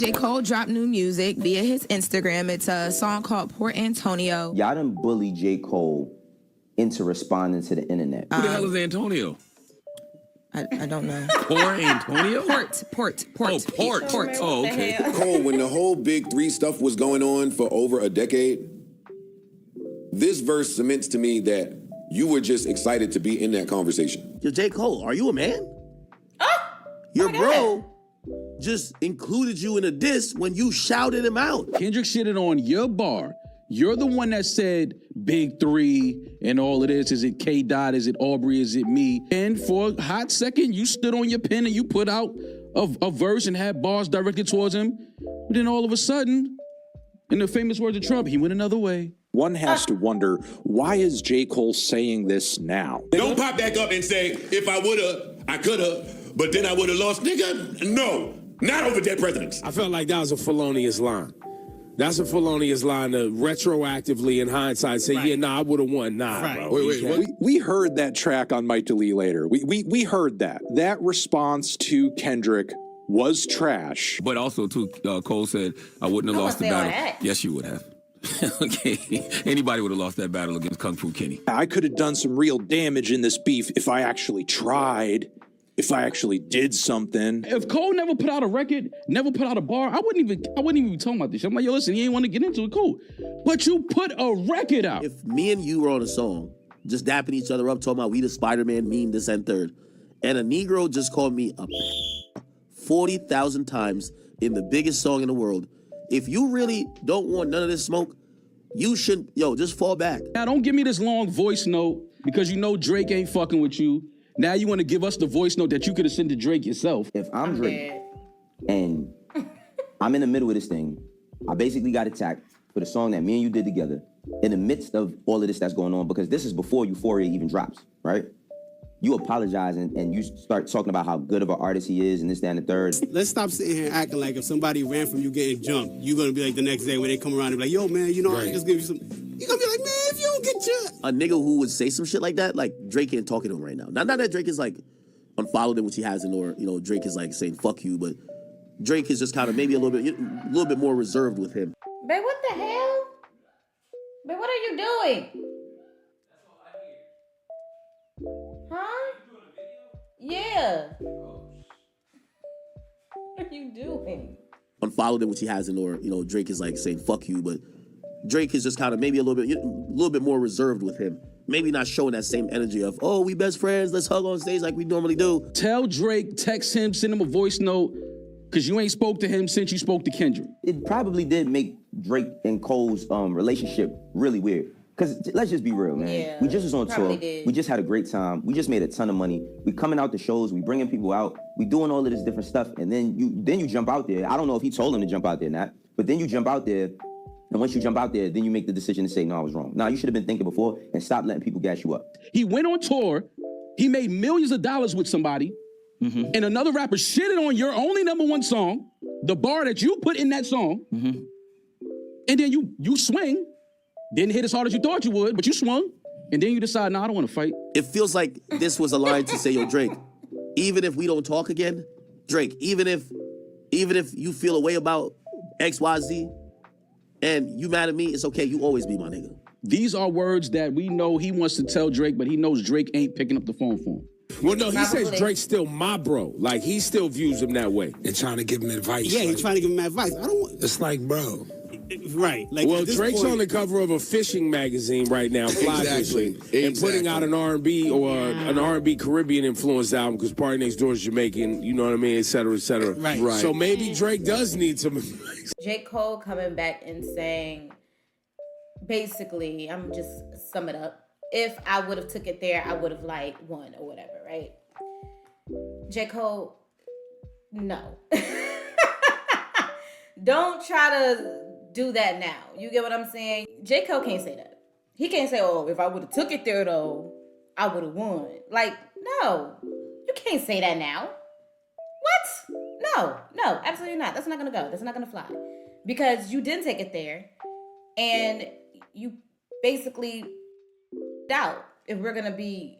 J. Cole dropped new music via his Instagram. It's a song called Port Antonio. Y'all done bully J. Cole into responding to the internet. Who the hell is Antonio? I don't know. Port Antonio? Port. Oh, Port. Oh, okay. Cole, when the whole Big Three stuff was going on for over a decade, this verse cements to me that you were just excited to be in that conversation. Yo, J. Cole, are you a man? Your bro just included you in a diss when you shouted him out. Kendrick shitted on your bar. You're the one that said Big Three and all of this. Is it K. Dot? Is it Aubrey? Is it me? And for a hot second, you stood on your pen and you put out a verse and had bars directed towards him. But then all of a sudden, in the famous words of Trump, he went another way. One has to wonder, why is J. Cole saying this now? Don't pop back up and say, if I woulda, I coulda, but then I woulda lost. Nigga, no, not over dead presidents. I felt like that was a felonious line. That's a felonious line to retroactively, in hindsight, say, yeah, nah, I would have won. Nah, bro. Wait. We heard that track on Mike DeLee later. We heard that. That response to Kendrick was trash. But also, too, Cole said, I wouldn't have lost the battle. Yes, you would have. Okay, anybody would have lost that battle against Kung Fu Kenny. I could have done some real damage in this beef if I actually tried. If I actually did something. If Cole never put out a record, never put out a bar, I wouldn't even be talking about this shit. I'm like, yo, listen, he ain't want to get into it, cool. But you put a record out. If me and you were on a song, just dapping each other up, talking about we the Spider-Man meme, this and third, and a Negro just called me a 40,000 times in the biggest song in the world, if you really don't want none of this smoke, you should, just fall back. Now, don't give me this long voice note because you know Drake ain't fucking with you. Now you want to give us the voice note that you could have sent to Drake yourself. If I'm Drake and I'm in the middle of this thing, I basically got attacked for the song that me and you did together in the midst of all of this that's going on, because this is before Euphoria even drops, right? You apologize and you start talking about how good of an artist he is and this, that, and the third. Let's stop sitting here acting like if somebody ran from you getting jumped, you're going to be like the next day when they come around and be like, yo, man, I just give you some... You're going to be like, man, if you don't get your... A nigga who would say some shit like that, like Drake ain't talking to him right now. Not that Drake is like unfollowed him, which he hasn't, or, Drake is like saying fuck you, but Drake is just kind of maybe a little bit more reserved with him. Babe, what the hell? Babe, what are you doing? Huh? Yeah. What are you doing? Unfollowed him, which he hasn't, or Drake is like saying fuck you, but Drake is just kind of maybe a little bit more reserved with him. Maybe not showing that same energy of, oh, we best friends, let's hug on stage like we normally do. Tell Drake, text him, send him a voice note, because you ain't spoke to him since you spoke to Kendrick. It probably did make Drake and Cole's relationship really weird. Because let's just be real, man. Yeah, we just was on tour. did. We just had a great time. We just made a ton of money. We coming out to shows. We bringing people out. We doing all of this different stuff. And then you jump out there. I don't know if he told him to jump out there or not. But then you jump out there. And once you jump out there, then you make the decision to say, no, I was wrong. No, you should have been thinking before and stop letting people gas you up. He went on tour. He made millions of dollars with somebody. Mm-hmm. And another rapper shitted on your only #1 song, the bar that you put in that song. Mm-hmm. And then you swing. Didn't hit as hard as you thought you would, but you swung. And then you decide, no, I don't want to fight. It feels like this was a line to say, yo, Drake, even if we don't talk again, Drake, even if you feel a way about XYZ and you mad at me, it's okay. You always be my nigga. These are words that we know he wants to tell Drake, but he knows Drake ain't picking up the phone for him. Well, no, he says Drake's still my bro. Like, he still views him that way. They're trying to give him advice. Yeah, he's trying to give him advice. I don't want... It's like, bro... Right. Like, well, Drake's on the cover of a fishing magazine right now, Fly Fishing, and putting out an R&B or an R&B Caribbean influenced album because Party Next Door is Jamaican, you know what I mean, et cetera, et cetera. Right. So maybe Drake does need some advice. J. Cole coming back and saying, basically, I'm just sum it up. If I would have took it there, I would have won or whatever, right? J. Cole, no. Don't try to do that now. You get what I'm saying? J. Cole can't say that. He can't say, oh, if I would have took it there, though, I would have won. No. You can't say that now. What? No, absolutely not. That's not going to go. That's not going to fly. Because you didn't take it there, and you basically doubt if we're going to be,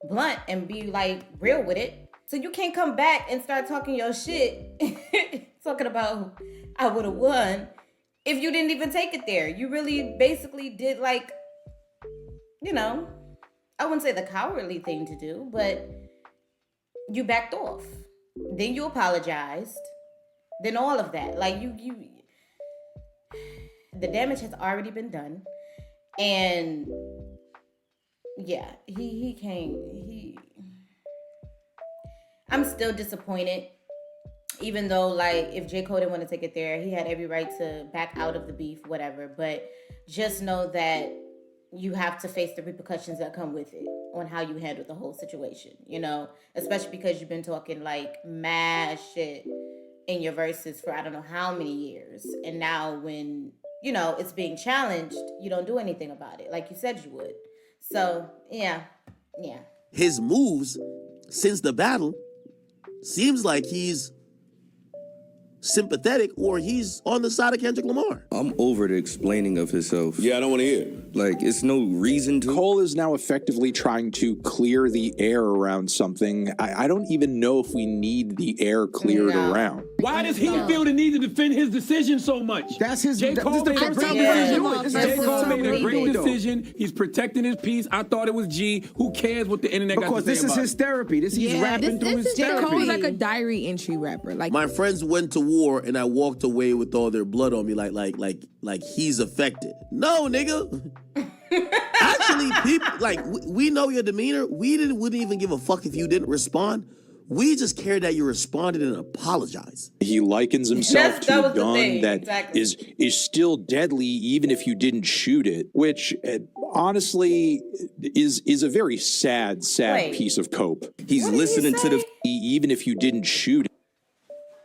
blunt and be, real with it. So you can't come back and start talking your shit, talking about I would have won if you didn't even take it there. You really basically did like, you know, I wouldn't say the cowardly thing to do, but you backed off. Then you apologized. Then all of that. Like you the damage has already been done. And yeah, I'm still disappointed. Even though, like, if J. Cole didn't want to take it there, he had every right to back out of the beef, whatever. But just know that you have to face the repercussions that come with it on how you handle the whole situation, you know? Especially because you've been talking, like, mad shit in your verses for I don't know how many years. And now when, you know, it's being challenged, you don't do anything about it, like you said you would. So, yeah. His moves since the battle seems like he's sympathetic or he's on the side of Kendrick Lamar. I'm over the explaining of himself. Yeah, I don't want to hear it. Like, it's no reason to. Cole is now effectively trying to clear the air around something. I don't even know if we need the air cleared around. Why does he feel the need to defend his decision so much? That's his. J. Cole This is the made a first time great we're decision. doing it. J. Cole made a great though. decision. He's protecting his peace. I thought it was G. Who cares what the internet got to Because say this is about his it? therapy. He's rapping through his J. therapy. Cole is like a diary entry rapper. Like My friends went to war and I walked away with all their blood on me like he's affected. No, nigga. Actually, people like we know your demeanor. Wouldn't even give a fuck if you didn't respond. We just care that you responded and apologized. He likens himself That to was a the gun thing, that exactly. is still deadly even if you didn't shoot it, which honestly is a very sad Wait. piece of cope. He's What did he listening to the. say? Even if you didn't shoot it.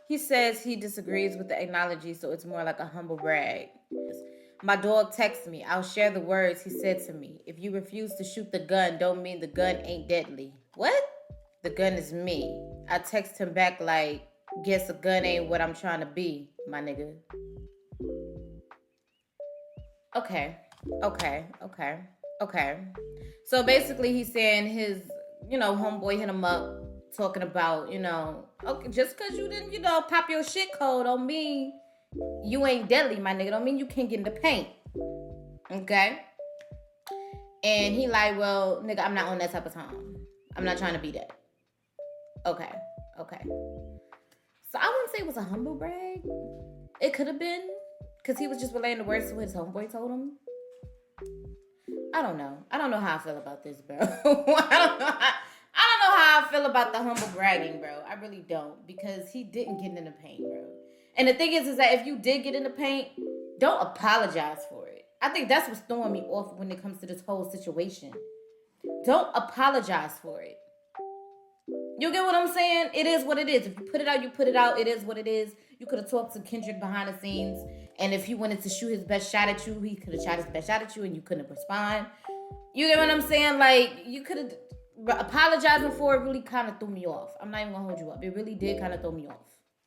He says he disagrees with the analogy, so it's more like a humble brag. My dog texted me. I'll share the words he said to me. If you refuse to shoot the gun, don't mean the gun ain't deadly. What? The gun is me. I text him back like, guess a gun ain't what I'm trying to be, my nigga. Okay. So basically he's saying his, homeboy hit him up talking about, okay, just because you didn't, pop your shit code don't mean you ain't deadly, my nigga. Don't mean you can't get in the paint. Okay? And he like, well, nigga, I'm not on that type of time. I'm not trying to be that. Okay. So I wouldn't say it was a humble brag. It could have been, because he was just relaying the words to what his homeboy told him. I don't know. I don't know how I feel about this, bro. I don't know how I feel about the humble bragging, bro. I really don't, because he didn't get in the paint, bro. And the thing is that if you did get in the paint, don't apologize for it. I think that's what's throwing me off when it comes to this whole situation. Don't apologize for it. You get what I'm saying? It is what it is. If you put it out, you put it out. It is what it is. You could have talked to Kendrick behind the scenes, and if he wanted to shoot his best shot at you, he could have shot his best shot at you, and you couldn't respond. You get what I'm saying? Like, you could have apologizing for it. Really kind of threw me off. I'm not even gonna hold you up. It really did kind of throw me off.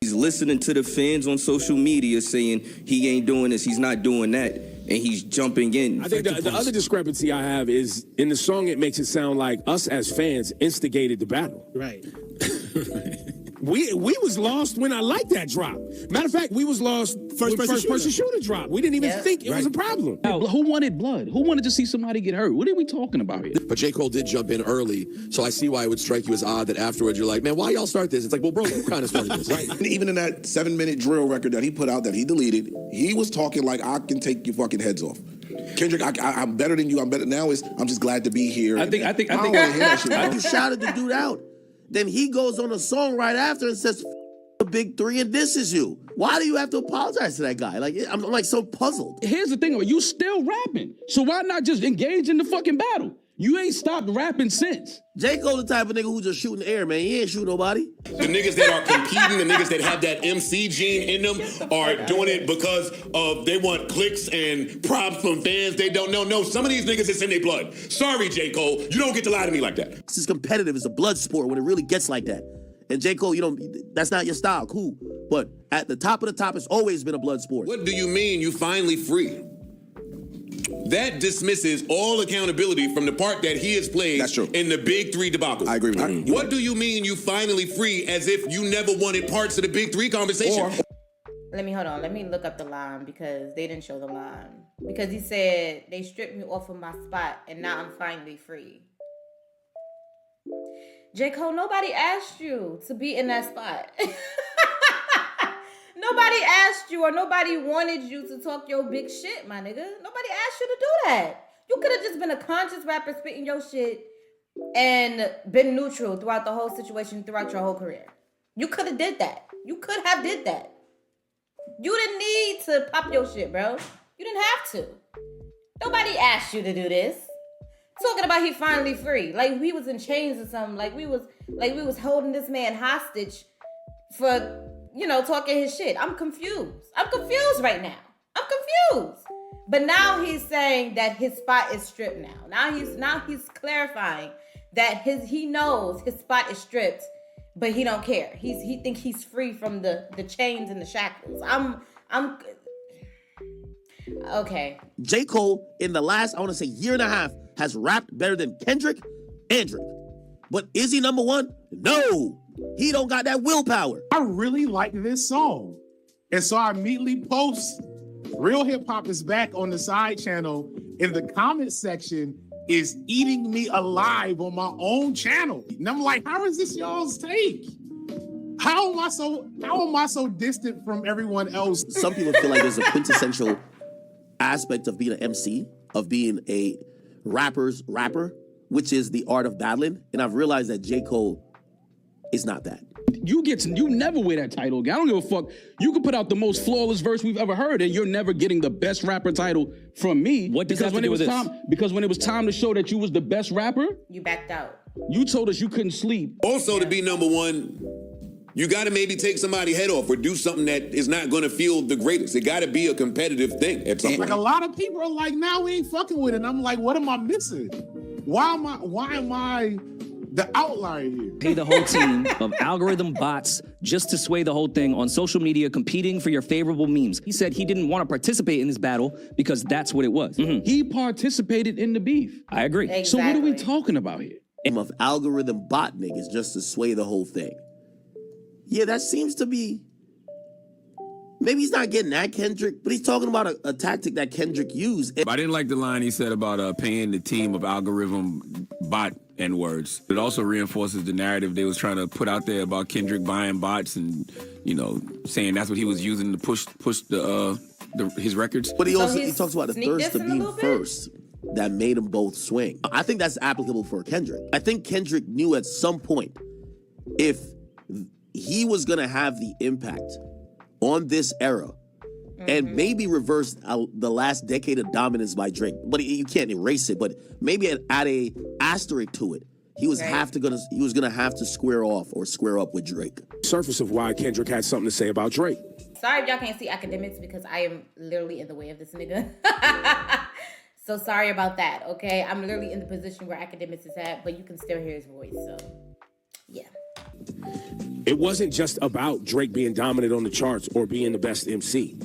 He's listening to the fans on social media saying he ain't doing this, he's not doing that, and he's jumping in. I think the other discrepancy I have is in the song, it makes it sound like us as fans instigated the battle. Right. We was lost when I liked that drop. Matter of fact, we was lost First when person first person shooter drop. We didn't even think it was a problem. Who wanted blood? Who wanted to see somebody get hurt? What are we talking about here? But J. Cole did jump in early, so I see why it would strike you as odd that afterwards you're like, man, why y'all start this? It's like, well, bro, you kind of started this. Right. Even in that 7-minute drill record that he put out that he deleted, he was talking like, I can take your fucking heads off. Kendrick, I'm better than you. I'm better now. I'm just glad to be here. I think. don't want to hear that shit, bro. You shouted the dude out. Then he goes on a song right after and says, the big three, and this is you. Why do you have to apologize to that guy? Like, I'm like so puzzled. Here's the thing, you still rapping. So why not just engage in the fucking battle? You ain't stopped rapping since. J. Cole the type of nigga who just shoot in the air, man. He ain't shoot nobody. The niggas that are competing, the niggas that have that MC gene in them are doing it because of they want clicks and props from fans they don't know. No, some of these niggas, it's in their blood. Sorry, J. Cole. You don't get to lie to me like that. This is competitive. It's a blood sport when it really gets like that. And J. Cole, that's not your style. Cool. But at the top of the top, it's always been a blood sport. What do you mean you finally free? that dismisses all accountability from the part that he has played in the Big Three debacle. I agree with you. What do you mean you finally free as if you never wanted parts of the Big Three conversation? Let me look up the line because they didn't show the line. Because he said, they stripped me off of my spot and now I'm finally free. J. Cole, nobody asked you to be in that spot. Nobody asked you or nobody wanted you to talk your big shit, my nigga. Nobody asked you to do that. You could have just been a conscious rapper spitting your shit and been neutral throughout the whole situation, throughout your whole career. You could have did that. You could have did that. You didn't need to pop your shit, bro. You didn't have to. Nobody asked you to do this. Talking about he finally free. Like we was in chains or something. Like we was holding this man hostage for, you know, talking his shit. I'm confused. I'm confused right now. I'm confused. But now he's saying that his spot is stripped now. Now he's clarifying that he knows his spot is stripped, but he don't care. He think he's free from the chains and the shackles. I'm okay. J. Cole, in the last, I want to say, year and a half, has rapped better than Kendrick and Drake. But is he number one? No. He don't got that willpower. I really like this song. And so I immediately post, Real Hip Hop is back on the side channel. In the comment section is eating me alive on my own channel. And I'm like, how is this y'all's take? How am I so distant from everyone else? Some people feel like there's a quintessential aspect of being an MC, of being a rapper's rapper, which is the art of battling. And I've realized that J. Cole is not that. You never wear that title again. I don't give a fuck. You could put out the most flawless verse we've ever heard, and you're never getting the best rapper title from me. What does that have to do with this? Because when it was time to show that you was the best rapper, you backed out. You told us you couldn't sleep. Also, to be number one, you got to maybe take somebody's head off or do something that is not going to feel the greatest. It got to be a competitive thing at some point. Like a lot of people are like, now we ain't fucking with it. And I'm like, what am I missing? Why am I the outlier here? Pay the whole team of algorithm bots just to sway the whole thing on social media, competing for your favorable memes. He said he didn't want to participate in this battle because that's what it was. He participated in the beef. I agree. Exactly. So what are we talking about here? Of algorithm bot niggas just to sway the whole thing. Yeah, that seems to be. Maybe he's not getting at Kendrick, but he's talking about a tactic that Kendrick used. I didn't like the line he said about paying the team of algorithm bot N-words. It also reinforces the narrative they was trying to put out there about Kendrick buying bots and, you know, saying that's what he was using to push his records. But he talks about the thirst of being first that made them both swing. I think that's applicable for Kendrick. I think Kendrick knew at some point if he was going to have the impact on this era and maybe reverse the last decade of dominance by Drake. But you can't erase it, but maybe add a asterisk to it. He was gonna have to square up with Drake. Surface of why Kendrick had something to say about Drake. Sorry if y'all can't see academics because I am literally in the way of this nigga. So sorry about that, okay? I'm literally in the position where academics is at, but you can still hear his voice, so yeah. It wasn't just about Drake being dominant on the charts or being the best MC.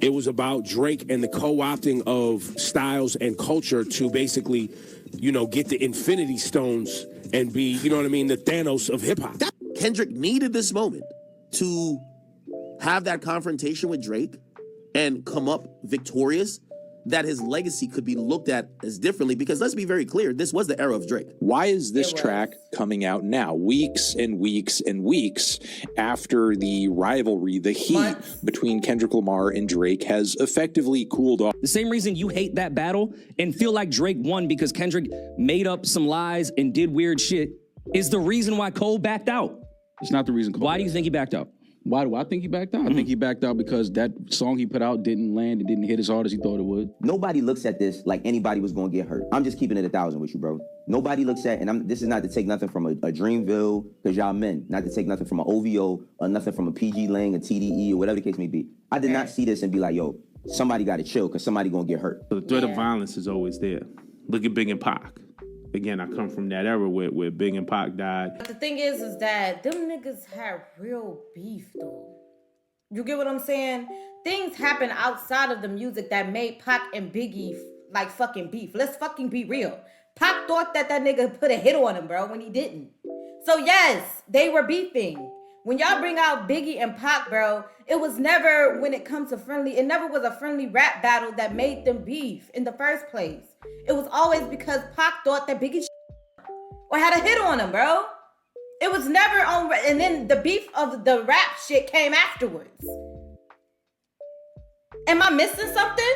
It was about Drake and the co-opting of styles and culture to basically, you know, get the Infinity Stones and be, you know what I mean, the Thanos of hip hop. Kendrick needed this moment to have that confrontation with Drake and come up victorious, that his legacy could be looked at as differently, because let's be very clear, this was the era of Drake. Why is this track coming out now, weeks and weeks and weeks after the rivalry, the heat between Kendrick Lamar and Drake has effectively cooled off? The same reason you hate that battle and feel like Drake won because Kendrick made up some lies and did weird shit is the reason why Cole backed out. It's not the reason Cole Why do you think he backed out? Why do I think he backed out? I think he backed out because that song he put out didn't land. It didn't hit as hard as he thought it would. Nobody looks at this like anybody was going to get hurt. I'm just keeping it 1,000 with you, bro. Nobody looks at, and this is not to take nothing from a Dreamville, because y'all men, not to take nothing from an OVO or nothing from a PG Lang, a TDE, or whatever the case may be. I did not see this and be like, yo, somebody got to chill because somebody going to get hurt. The threat of violence is always there. Look at Big and Pac. Again, I come from that era where Big and Pac died. But the thing is that them niggas had real beef, though. You get what I'm saying? Things happen outside of the music that made Pac and Biggie like fucking beef. Let's fucking be real. Pac thought that nigga put a hit on him, bro, when he didn't. So yes, they were beefing. When y'all bring out Biggie and Pac, bro, it was never, when it comes to friendly, it never was a friendly rap battle that made them beef in the first place. It was always because Pac thought that Biggie or had a hit on him, bro. It was never on, and then the beef of the rap shit came afterwards. Am I missing something?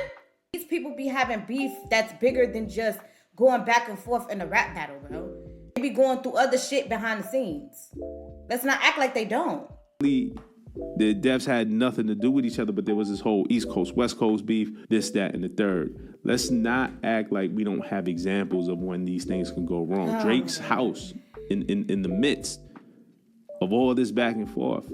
These people be having beef that's bigger than just going back and forth in a rap battle, bro. They be going through other shit behind the scenes. Let's not act like they don't. The deaths had nothing to do with each other, but there was this whole East Coast, West Coast beef, this, that, and the third. Let's not act like we don't have examples of when these things can go wrong. Oh. Drake's house, in the midst of all this back and forth,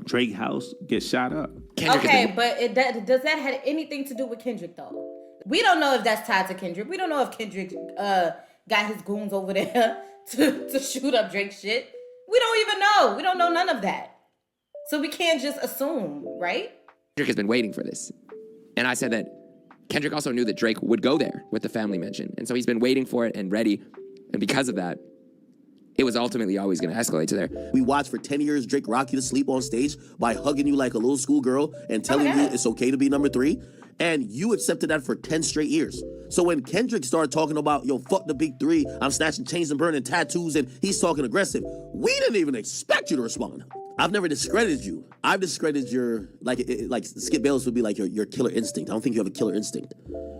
Drake house gets shot up. Okay, but does that have anything to do with Kendrick, though? We don't know if that's tied to Kendrick. We don't know if Kendrick got his goons over there to shoot up Drake's shit. We don't even know. We don't know none of that. So we can't just assume, right? Kendrick has been waiting for this. And I said that Kendrick also knew that Drake would go there with the family mention. And so he's been waiting for it and ready. And because of that, it was ultimately always going to escalate to there. We watched for 10 years Drake rock you to sleep on stage by hugging you like a little schoolgirl and telling you it's okay to be number 3. And you accepted that for 10 straight years. So when Kendrick started talking about, yo, fuck the big 3, I'm snatching chains and burning tattoos, and he's talking aggressive, we didn't even expect you to respond. I've never discredited you. I've discredited your, like Skip Bayless would be like your killer instinct. I don't think you have a killer instinct.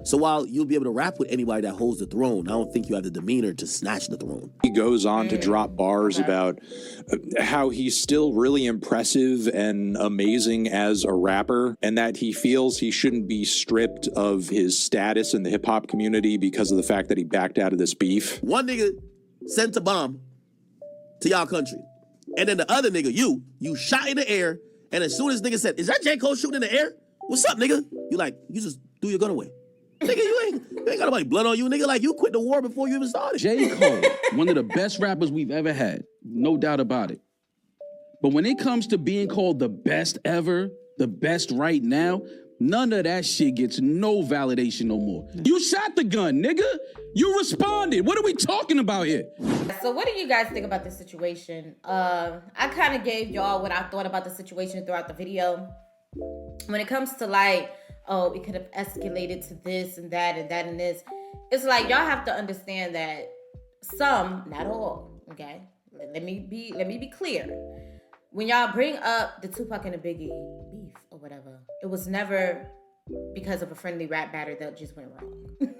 So while you'll be able to rap with anybody that holds the throne, I don't think you have the demeanor to snatch the throne. He goes on to drop bars about how he's still really impressive and amazing as a rapper, and that he feels he shouldn't be stripped of his status in the hip hop community because of the fact that he backed out of this beef. One nigga sent a bomb to y'all country. And then the other nigga, you shot in the air, and as soon as nigga said, is that J. Cole shooting in the air? What's up, nigga? You like, you just threw your gun away. Nigga, you ain't got nobody blood on you, nigga. Like, you quit the war before you even started. J. Cole, one of the best rappers we've ever had. No doubt about it. But when it comes to being called the best ever, the best right now, none of that shit gets no validation no more. You shot the gun, nigga. You responded. What are we talking about here? So what do you guys think about this situation? I kind of gave y'all what I thought about the situation throughout the video. When it comes to like, oh, it could have escalated to this and that and that and this. It's like y'all have to understand that some, not all, okay? Let me be clear. When y'all bring up the Tupac and the Biggie beef or whatever, it was never because of a friendly rap battle that just went wrong.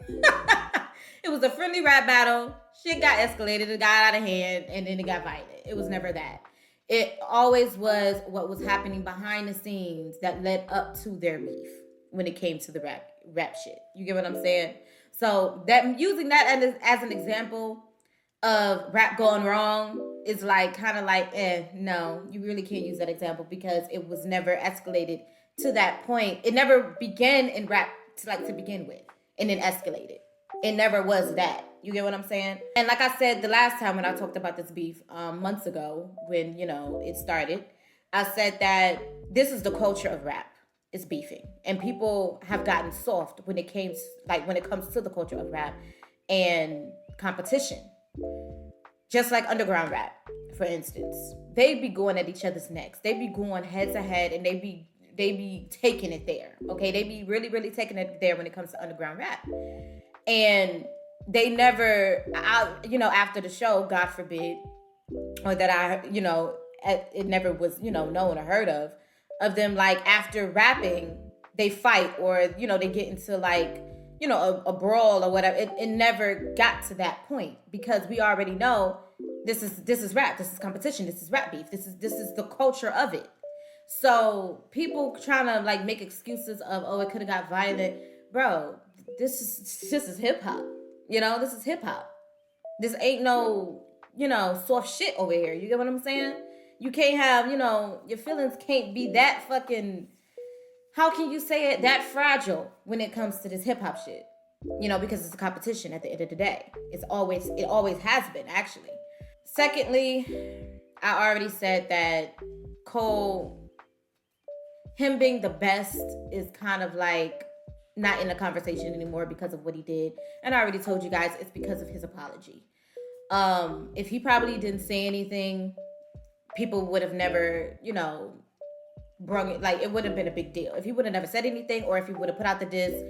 It was a friendly rap battle. Shit got escalated. It got out of hand, and then it got violent. It was never that. It always was what was happening behind the scenes that led up to their beef when it came to the rap shit. You get what I'm saying? So that using that as an example of rap going wrong is like kind of like, no, you really can't use that example because it was never escalated to that point. It never began in rap to begin with, and then escalated. It never was that. You get what I'm saying? And like I said the last time when I talked about this beef months ago when, it started, I said that this is the culture of rap. It's beefing. And people have gotten soft when it comes to the culture of rap and competition. Just like underground rap, for instance. They be going at each other's necks. They be going head to head and they be taking it there. Okay? They be really, really taking it there when it comes to underground rap. And they never, after the show, God forbid, or that it never was, known or heard of them, like, after rapping, they fight or, they get into, like, a brawl or whatever. It never got to that point because we already know this is rap, this is competition, this is rap beef, this is the culture of it. So people trying to, like, make excuses of, oh, it could have got violent. Bro, this is hip hop. This is hip hop. This ain't no, soft shit over here. You get what I'm saying? You can't have, your feelings can't be that fucking, how can you say it, that fragile when it comes to this hip hop shit? Because it's a competition at the end of the day. It always has been, actually. Secondly, I already said that Cole, him being the best is kind of like not in the conversation anymore because of what he did. And I already told you guys it's because of his apology. If he probably didn't say anything, people would have never, you know, brung it, like, it would have been a big deal. If he would have never said anything, or if he would have put out the diss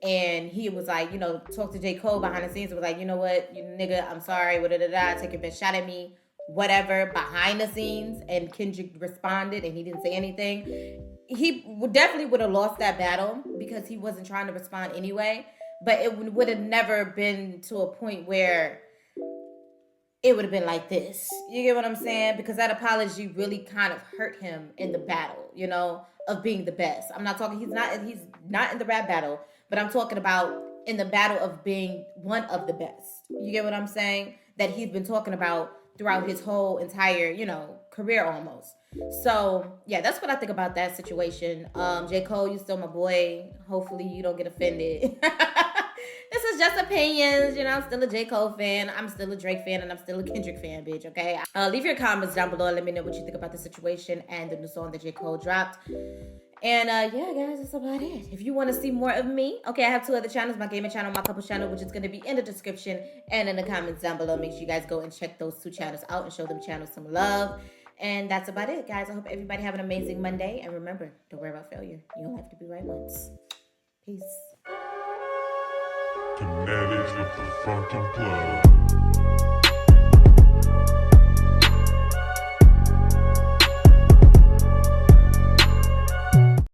and he was like, you know, talk to J. Cole behind the scenes and was like, you know what, you nigga, I'm sorry, take your best shot at me, whatever, behind the scenes, and Kendrick responded and he didn't say anything, he definitely would have lost that battle because he wasn't trying to respond anyway. But it would have never been to a point where it would have been like this. You get what I'm saying? Because that apology really kind of hurt him in the battle, you know, of being the best. I'm not talking, he's not in the rap battle, but I'm talking about in the battle of being one of the best. You get what I'm saying? That he's been talking about throughout his whole entire, you know, career almost. So yeah, that's what I think about that situation. J. Cole, you still my boy. Hopefully you don't get offended. This is just opinions, you know. I'm still a J. Cole fan. I'm still a Drake fan, and I'm still a Kendrick fan, bitch, okay? Leave your comments down below. Let me know what you think about the situation and the new song that J. Cole dropped. And yeah, guys, that's about it. If you want to see more of me, okay, I have 2 other channels, my gaming channel, my couple channel, which is going to be in the description and in the comments down below. Make sure you guys go and check those 2 channels out and show them channels some love. And that's about it, guys. I hope everybody have an amazing Monday. And remember, don't worry about failure. You don't have to be right once. Peace. Kinetics with the fucking plug.